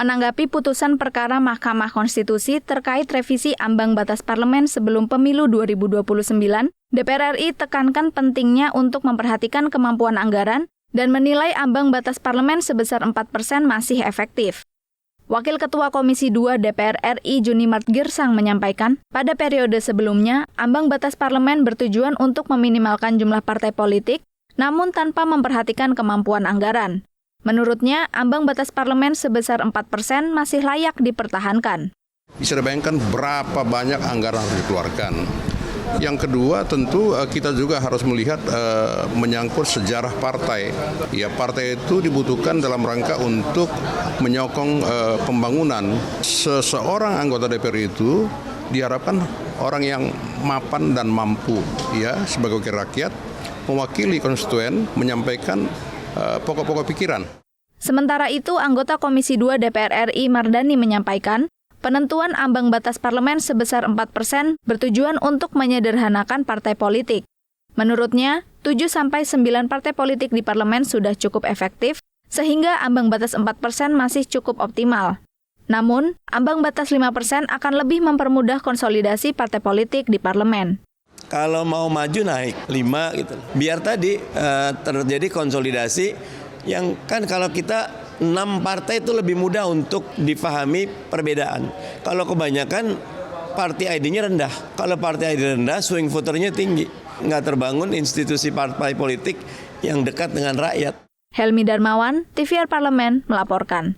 Menanggapi putusan perkara Mahkamah Konstitusi terkait revisi ambang batas parlemen sebelum pemilu 2029, DPR RI tekankan pentingnya untuk memperhatikan kemampuan anggaran dan menilai ambang batas parlemen sebesar 4% masih efektif. Wakil Ketua Komisi 2 DPR RI Junimart Girsang menyampaikan, pada periode sebelumnya, ambang batas parlemen bertujuan untuk meminimalkan jumlah partai politik, namun tanpa memperhatikan kemampuan anggaran. Menurutnya, ambang batas parlemen sebesar 4% masih layak dipertahankan. Bisa dibayangkan berapa banyak anggaran harus dikeluarkan. Yang kedua, tentu kita juga harus melihat menyangkut sejarah partai. Ya, partai itu dibutuhkan dalam rangka untuk menyokong pembangunan. Seseorang anggota DPR itu diharapkan orang yang mapan dan mampu, ya, sebagai wakil rakyat, mewakili konstituen, menyampaikan pokok-pokok pikiran. Sementara itu, anggota Komisi 2 DPR RI Mardani menyampaikan, penentuan ambang batas parlemen sebesar 4% bertujuan untuk menyederhanakan partai politik. Menurutnya, 7-9 partai politik di parlemen sudah cukup efektif, sehingga ambang batas 4% masih cukup optimal. Namun, ambang batas 5% akan lebih mempermudah konsolidasi partai politik di parlemen. Kalau mau maju naik 5 gitu. Biar tadi terjadi konsolidasi yang kan kalau kita 6 partai itu lebih mudah untuk difahami perbedaan. Kalau kebanyakan partai ID-nya rendah. Kalau partai ID rendah, swing voternya tinggi. Nggak terbangun institusi partai politik yang dekat dengan rakyat. Helmi Darmawan, TVR Parlemen, melaporkan.